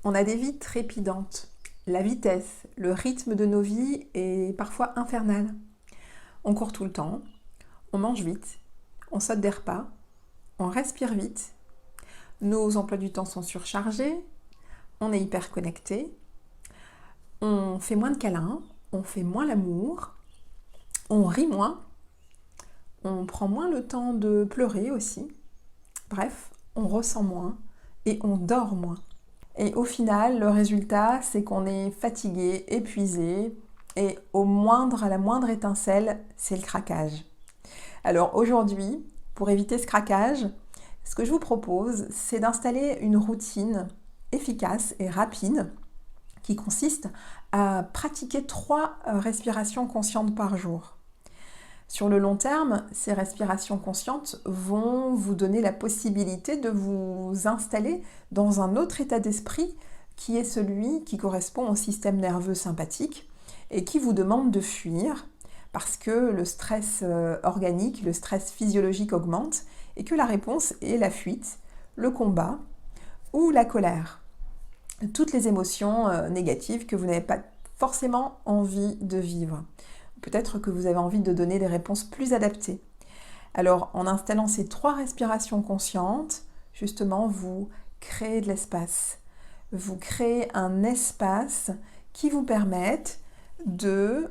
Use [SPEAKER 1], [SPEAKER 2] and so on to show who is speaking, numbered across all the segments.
[SPEAKER 1] On a des vies trépidantes. La vitesse, le rythme de nos vies est parfois infernal. On court tout le temps, on mange vite, on saute des repas, on respire vite. Nos emplois du temps sont surchargés, on est hyper connecté, on fait moins de câlins, on fait moins l'amour, on rit moins, on prend moins le temps de pleurer aussi. Bref, on ressent moins et on dort moins. Et au final, le résultat, c'est qu'on est fatigué, épuisé, et à la moindre étincelle, c'est le craquage. Alors aujourd'hui, pour éviter ce craquage, ce que je vous propose, c'est d'installer une routine efficace et rapide qui consiste à pratiquer 3 respirations conscientes par jour. Sur le long terme, ces respirations conscientes vont vous donner la possibilité de vous installer dans un autre état d'esprit qui est celui qui correspond au système nerveux sympathique et qui vous demande de fuir parce que le stress organique, le stress physiologique augmente et que la réponse est la fuite, le combat ou la colère. Toutes les émotions négatives que vous n'avez pas forcément envie de vivre. Peut-être que vous avez envie de donner des réponses plus adaptées. Alors, en installant ces 3 respirations conscientes, justement, vous créez de l'espace. Vous créez un espace qui vous permette de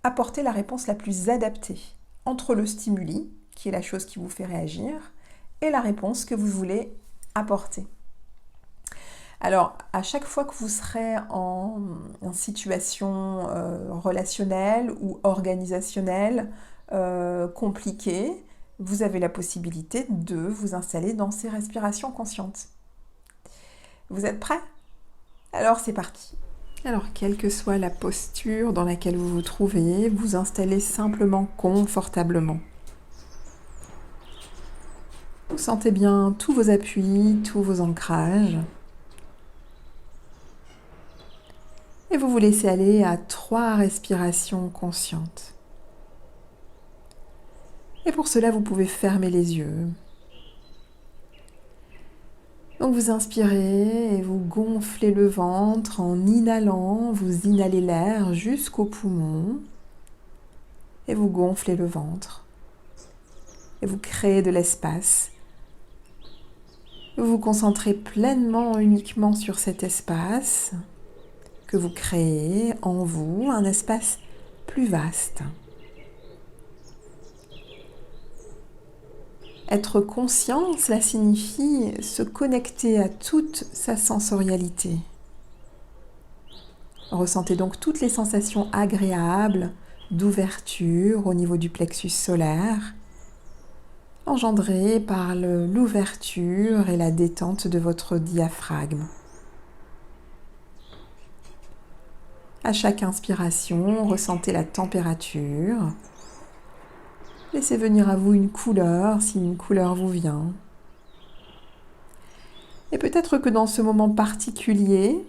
[SPEAKER 1] apporter la réponse la plus adaptée entre le stimuli, qui est la chose qui vous fait réagir, et la réponse que vous voulez apporter. Alors, à chaque fois que vous serez en situation relationnelle ou organisationnelle compliquée, vous avez la possibilité de vous installer dans ces respirations conscientes. Vous êtes prêts? Alors, c'est parti. Alors, quelle que soit la posture dans laquelle vous vous trouvez, vous installez simplement confortablement. Vous sentez bien tous vos appuis, tous vos ancrages. Et vous vous laissez aller à 3 respirations conscientes. Et pour cela, vous pouvez fermer les yeux. Donc vous inspirez et vous gonflez le ventre en inhalant. Vous inhalez l'air jusqu'aux poumons. Et vous gonflez le ventre. Et vous créez de l'espace. Vous vous concentrez pleinement uniquement sur cet espace que vous créez en vous, un espace plus vaste. Être conscient, cela signifie se connecter à toute sa sensorialité. Ressentez donc toutes les sensations agréables d'ouverture au niveau du plexus solaire, engendrées par l'ouverture et la détente de votre diaphragme. À chaque inspiration, ressentez la température. Laissez venir à vous une couleur, si une couleur vous vient. Et peut-être que dans ce moment particulier,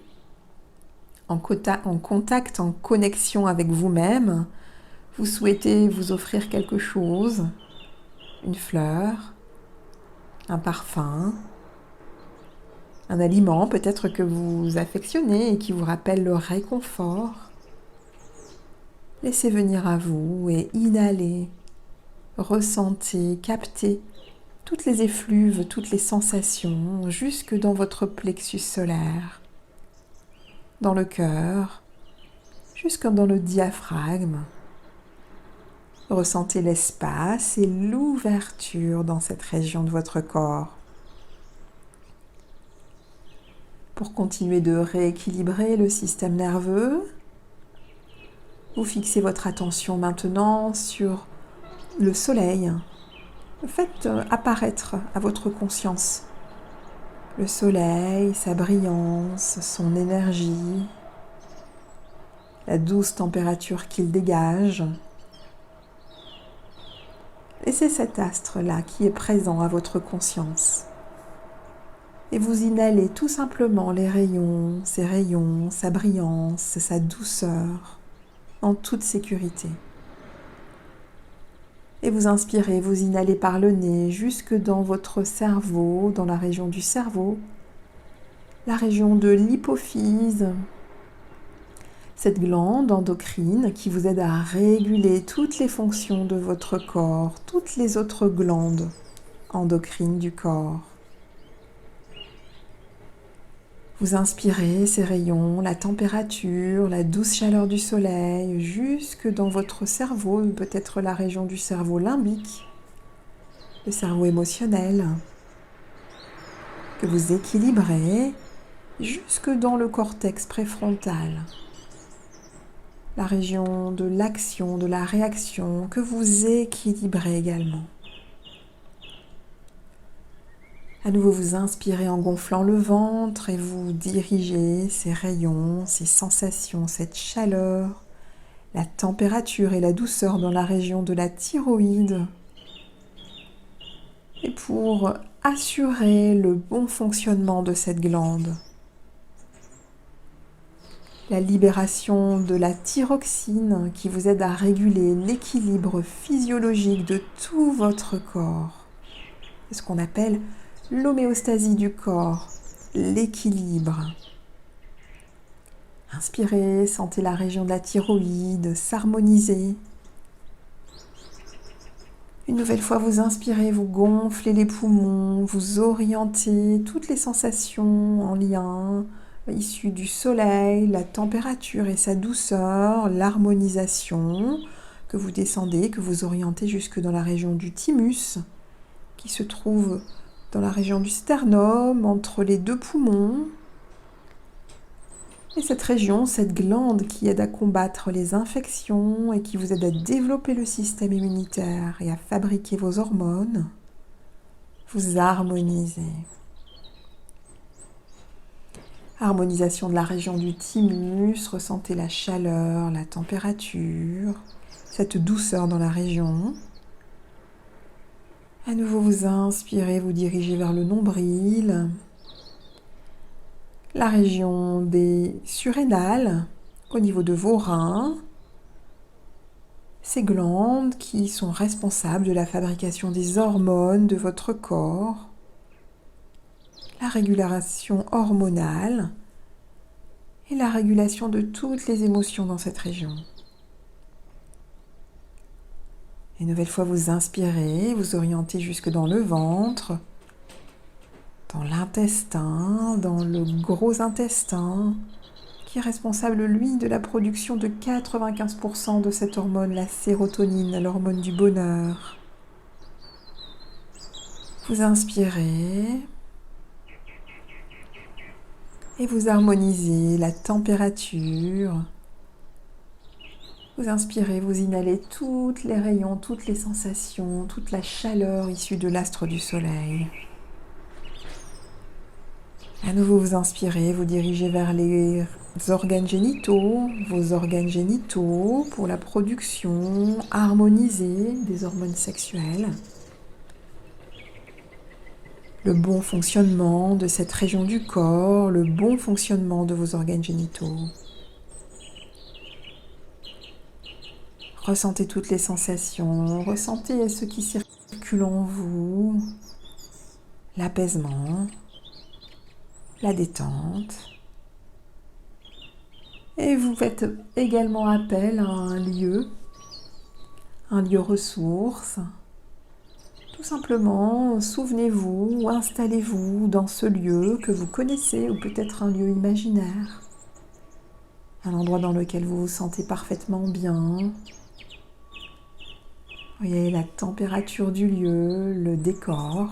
[SPEAKER 1] en contact, en connexion avec vous-même, vous souhaitez vous offrir quelque chose, une fleur, un parfum, un aliment peut-être que vous affectionnez et qui vous rappelle le réconfort. Laissez venir à vous et inhalez, ressentez, captez toutes les effluves, toutes les sensations jusque dans votre plexus solaire, dans le cœur, jusque dans le diaphragme. Ressentez l'espace et l'ouverture dans cette région de votre corps. Pour continuer de rééquilibrer le système nerveux, vous fixez votre attention maintenant sur le soleil. Faites apparaître à votre conscience le soleil, sa brillance, son énergie, la douce température qu'il dégage. Et c'est cet astre-là qui est présent à votre conscience. Et vous inhalez tout simplement les rayons, ses rayons, sa brillance, sa douceur, en toute sécurité. Et vous inspirez, vous inhalez par le nez jusque dans votre cerveau, dans la région du cerveau, la région de l'hypophyse, cette glande endocrine qui vous aide à réguler toutes les fonctions de votre corps, toutes les autres glandes endocrines du corps. Vous inspirez ces rayons, la température, la douce chaleur du soleil, jusque dans votre cerveau, peut-être la région du cerveau limbique, le cerveau émotionnel, que vous équilibrez jusque dans le cortex préfrontal, la région de l'action, de la réaction, que vous équilibrez également. À nouveau, vous inspirez en gonflant le ventre et vous dirigez ces rayons, ces sensations, cette chaleur, la température et la douceur dans la région de la thyroïde. Et pour assurer le bon fonctionnement de cette glande, la libération de la thyroxine qui vous aide à réguler l'équilibre physiologique de tout votre corps. C'est ce qu'on appelle l'homéostasie du corps, l'équilibre. Inspirez, sentez la région de la thyroïde s'harmoniser. Une nouvelle fois, vous inspirez, vous gonflez les poumons, vous orientez toutes les sensations en lien issues du soleil, la température et sa douceur, l'harmonisation, que vous descendez, que vous orientez jusque dans la région du thymus, qui se trouve dans la région du sternum, entre les deux poumons. Et cette région, cette glande qui aide à combattre les infections et qui vous aide à développer le système immunitaire et à fabriquer vos hormones, vous harmonisez. Harmonisation de la région du thymus, ressentez la chaleur, la température, cette douceur dans la région. À nouveau, vous inspirez, vous dirigez vers le nombril, la région des surrénales, au niveau de vos reins, ces glandes qui sont responsables de la fabrication des hormones de votre corps, la régulation hormonale et la régulation de toutes les émotions dans cette région. Une nouvelle fois, vous inspirez, vous orientez jusque dans le ventre, dans l'intestin, dans le gros intestin, qui est responsable, lui, de la production de 95% de cette hormone, la sérotonine, l'hormone du bonheur. Vous inspirez et vous harmonisez la température. Vous inspirez, vous inhalez tous les rayons, toutes les sensations, toute la chaleur issue de l'astre du soleil. À nouveau, vous inspirez, vous dirigez vers les organes génitaux, vos organes génitaux pour la production harmonisée des hormones sexuelles. Le bon fonctionnement de cette région du corps, le bon fonctionnement de vos organes génitaux. Ressentez toutes les sensations, ressentez ce qui circule en vous, l'apaisement, la détente. Et vous faites également appel à un lieu ressource. Tout simplement, souvenez-vous, installez-vous dans ce lieu que vous connaissez ou peut-être un lieu imaginaire. Un endroit dans lequel vous vous sentez parfaitement bien. Voyez la température du lieu, le décor,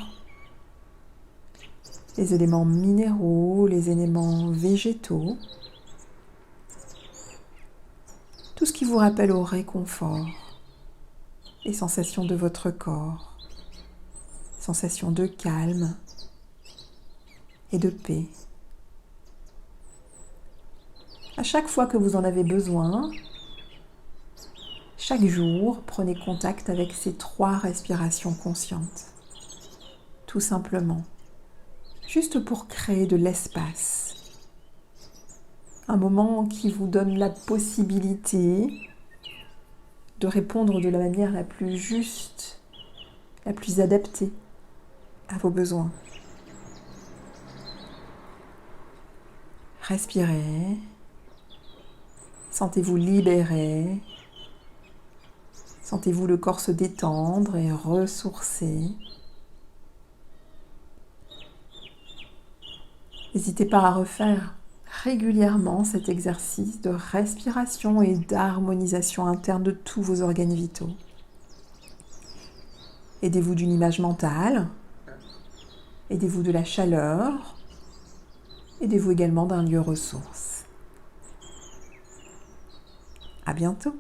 [SPEAKER 1] les éléments minéraux, les éléments végétaux, tout ce qui vous rappelle au réconfort, les sensations de votre corps, sensations de calme et de paix. À chaque fois que vous en avez besoin, chaque jour, prenez contact avec ces 3 respirations conscientes. Tout simplement. Juste pour créer de l'espace. Un moment qui vous donne la possibilité de répondre de la manière la plus juste, la plus adaptée à vos besoins. Respirez. Sentez-vous libérer. Sentez-vous le corps se détendre et ressourcer. N'hésitez pas à refaire régulièrement cet exercice de respiration et d'harmonisation interne de tous vos organes vitaux. Aidez-vous d'une image mentale, aidez-vous de la chaleur, aidez-vous également d'un lieu ressource. À bientôt!